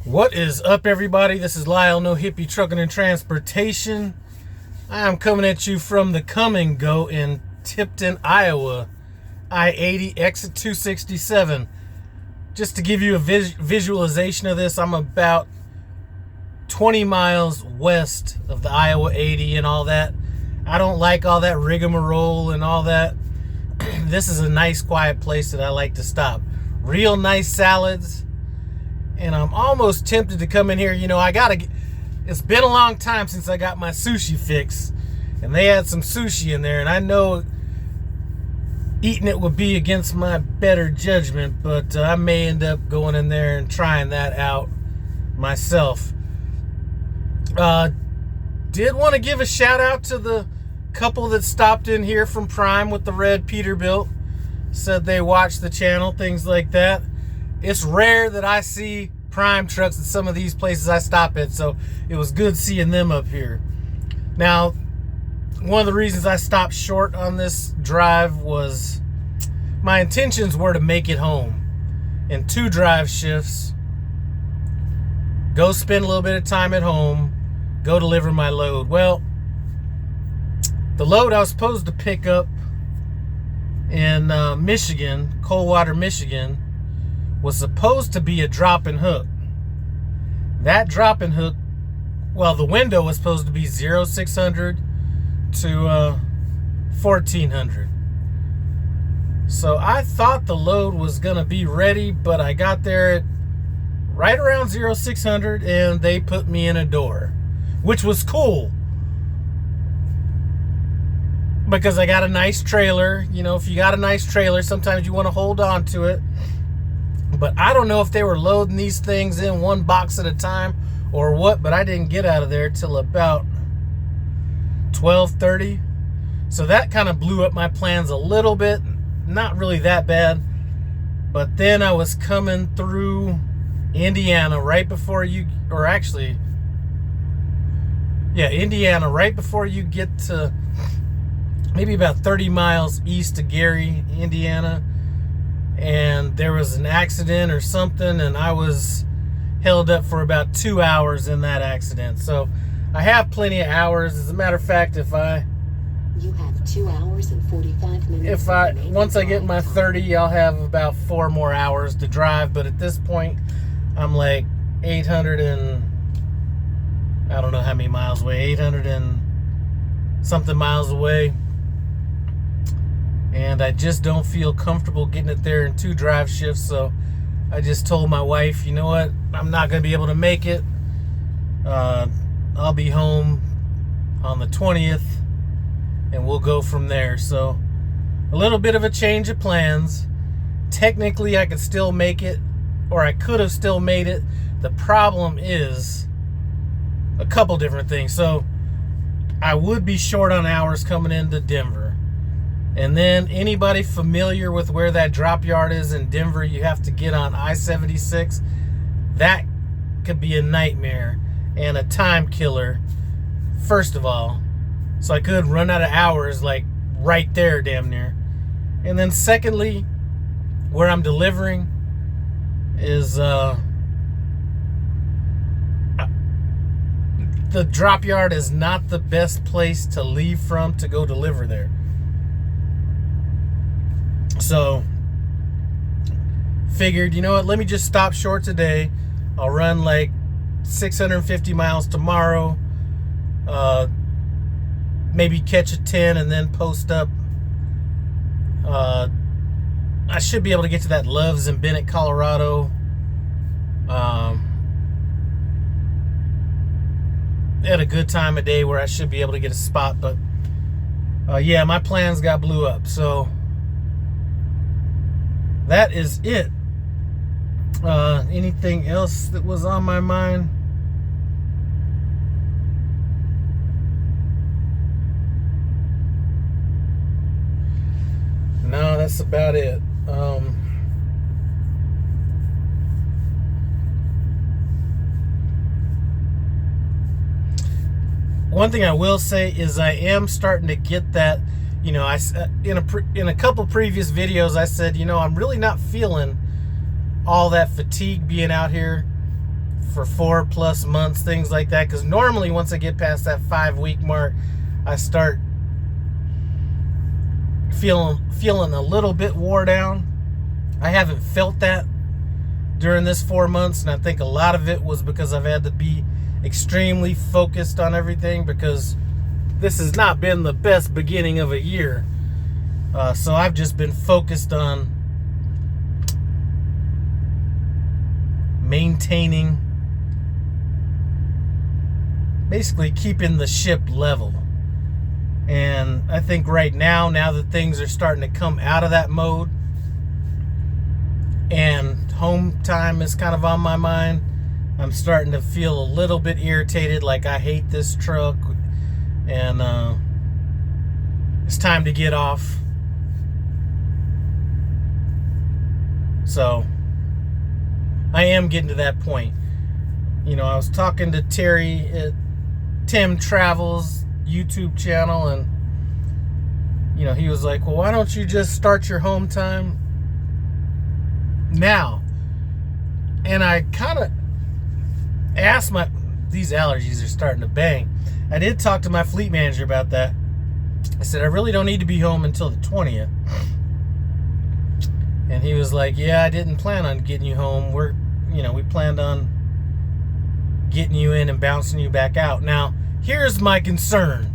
What is up, everybody? This is Lyle, No Hippie Trucking and Transportation. I am coming at you from the Come and Go in Tipton, Iowa. I-80 exit 267. Just to give you a visualization of this, I'm about 20 miles west of the Iowa 80 and all that. I don't like all that rigmarole and all that. This is a nice, quiet place that I like to stop. Real nice salads. And I'm almost tempted to come in here. You know, it's been a long time since I got my sushi fix. And they had some sushi in there. And I know eating it would be against my better judgment. But I may end up going in there and trying that out myself. Did want to give a shout out to the couple that stopped in here from Prime with the red Peterbilt. Said they watched the channel, things like that. It's rare that I see Prime trucks at some of these places I stop at, so it was good seeing them up here. Now, one of the reasons I stopped short on this drive was my intentions were to make it home in 2 drive shifts, go spend a little bit of time at home, go deliver my load. Well, the load I was supposed to pick up in Michigan, Coldwater, Michigan, was supposed to be a drop and hook. That drop and hook, well, the window was supposed to be 0600 to 1400. So I thought the load was gonna be ready, but I got there at right around 0600 and they put me in a door, which was cool because I got a nice trailer. You know, if you got a nice trailer, sometimes you want to hold on to it. But I don't know if they were loading these things in one box at a time or what, but I didn't get out of there till about 12:30. So that kind of blew up my plans a little bit. Not really that bad. But then I was coming through Indiana right before you, or actually, yeah, Indiana right before you get to maybe about 30 miles east of Gary, Indiana. And there was an accident or something, and I was held up for about 2 hours in that accident. So I have plenty of hours. As a matter of fact, you have 2 hours and 45 minutes. Once I get my 30, I'll have about 4 more hours to drive. But at this point, I'm like 800 and I don't know how many miles away, 800 and something miles away. And I just don't feel comfortable getting it there in 2 drive shifts. So I just told my wife, you know what? I'm not going to be able to make it. I'll be home on the 20th. And we'll go from there. So a little bit of a change of plans. Technically, I could still make it. Or I could have still made it. The problem is a couple different things. So I would be short on hours coming into Denver. And then anybody familiar with where that drop yard is in Denver, you have to get on I-76. That could be a nightmare and a time killer, first of all. So I could run out of hours like right there damn near. And then secondly, where I'm delivering is the drop yard is not the best place to leave from to go deliver there. So, figured, you know what, let me just stop short today. I'll run like 650 miles tomorrow. Maybe catch a 10 and then post up. I should be able to get to that Loves in Bennett, Colorado. At a good time of day where I should be able to get a spot. But, yeah, my plans got blew up. So that is it. Anything else that was on my mind? No, that's about it. One thing I will say is I am starting to get that. You know, in a couple previous videos, I said, you know, I'm really not feeling all that fatigue being out here. for 4+ months, things like that. Because normally once I get past that 5-week mark, I start feeling a little bit wore down. I haven't felt that during this 4 months, and I think a lot of it was because I've had to be extremely focused on everything, because this has not been the best beginning of a year. So I've just been focused on maintaining, basically keeping the ship level. And I think right now that things are starting to come out of that mode and home time is kind of on my mind, I'm starting to feel a little bit irritated, like I hate this truck, and it's time to get off. So I am getting to that point. You know, I was talking to Terry at Tim Travels YouTube channel, and you know, he was like, well, why don't you just start your home time now? And I kind of asked these allergies are starting to bang. I did talk to my fleet manager about that. I said, I really don't need to be home until the 20th. And he was like, yeah, I didn't plan on getting you home. We planned on getting you in and bouncing you back out. Now, here's my concern.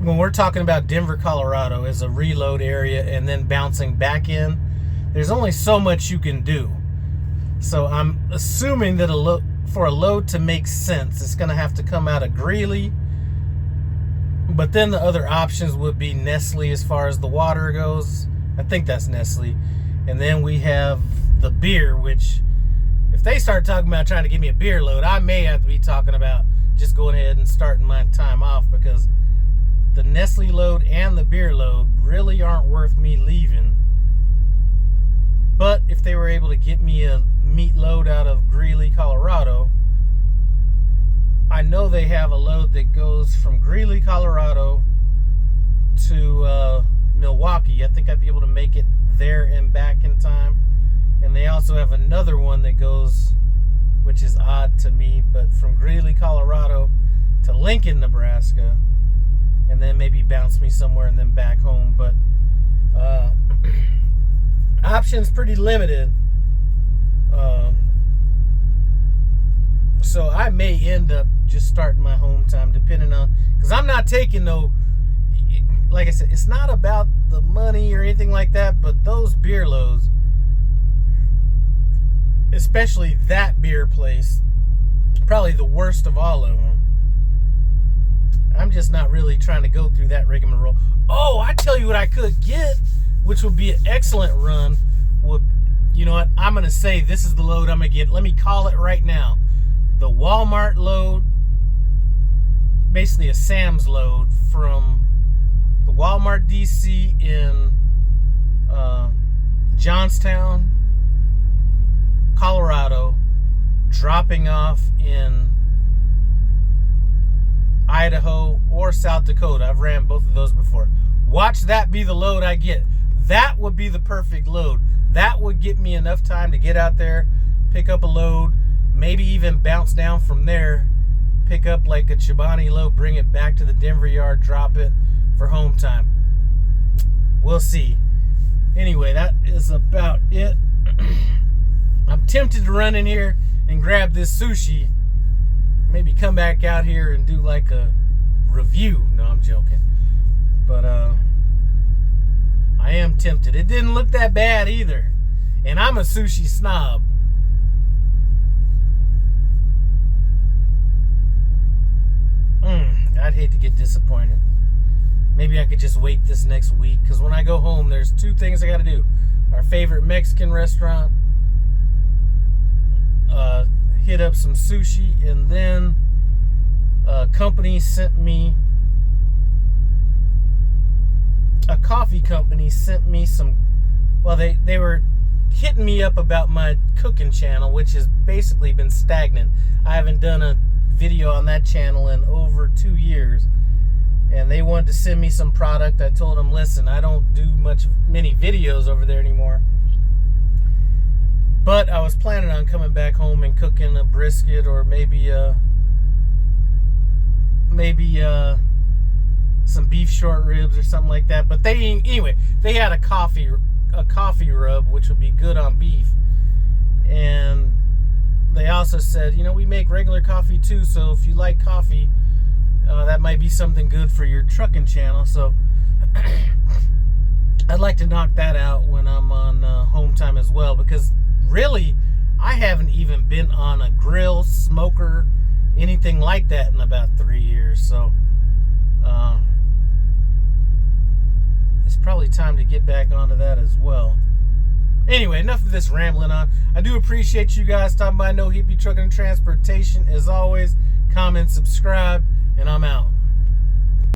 When we're talking about Denver, Colorado as a reload area and then bouncing back in, there's only so much you can do. So I'm assuming that for a load to make sense, it's going to have to come out of Greeley. But then the other options would be Nestle as far as the water goes. I think that's Nestle. And then we have the beer, which if they start talking about trying to give me a beer load, I may have to be talking about just going ahead and starting my time off, because the Nestle load and the beer load really aren't worth me leaving. But if they were able to get me a meat load out of Greeley, Colorado, I know they have a load that goes from Greeley, Colorado to Milwaukee. I think I'd be able to make it there and back in time. And they also have another one that goes, which is odd to me, but from Greeley, Colorado to Lincoln, Nebraska, and then maybe bounce me somewhere and then back home. But options pretty limited. So I may end up just starting my home time, depending on, because I'm not taking no, like I said, it's not about the money or anything like that, but those beer loads, especially that beer place, probably the worst of all of them. I'm just not really trying to go through that rigmarole. Oh, I tell you what I could get, which would be an excellent run. You know what? I'm going to say this is the load I'm going to get. Let me call it right now. The Walmart load, basically a Sam's load from the Walmart DC in Johnstown, Colorado, dropping off in Idaho or South Dakota. I've ran both of those before. Watch that be the load I get. That would be the perfect load. That would get me enough time to get out there, pick up a load, maybe even bounce down from there, pick up like a Chobani load, bring it back to the Denver yard, drop it for home time. We'll see. Anyway, that is about it. I'm tempted to run in here and grab this sushi. Maybe come back out here and do like a review. No, I'm joking. But I am tempted. It didn't look that bad either. And I'm a sushi snob. I'd hate to get disappointed. Maybe I could just wait this next week, because when I go home, there's 2 things I got to do. Our favorite Mexican restaurant, hit up some sushi, and then a coffee company sent me some, well, they were hitting me up about my cooking channel, which has basically been stagnant. I haven't done a video on that channel in over 2 years, and they wanted to send me some product. I told them, listen, I don't do many videos over there anymore, But I was planning on coming back home and cooking a brisket, or maybe some beef short ribs or something like that. But anyway, they had a coffee rub, which would be good on beef. And they also said, we make regular coffee too, so if you like coffee, that might be something good for your trucking channel. So I'd like to knock that out when I'm on home time as well, because really, I haven't even been on a grill, smoker, anything like that in about 3 years. So it's probably time to get back onto that as well. Anyway, enough of this rambling on. I do appreciate you guys stopping by No Hippie Trucking and Transportation. As always, comment, subscribe, and I'm out.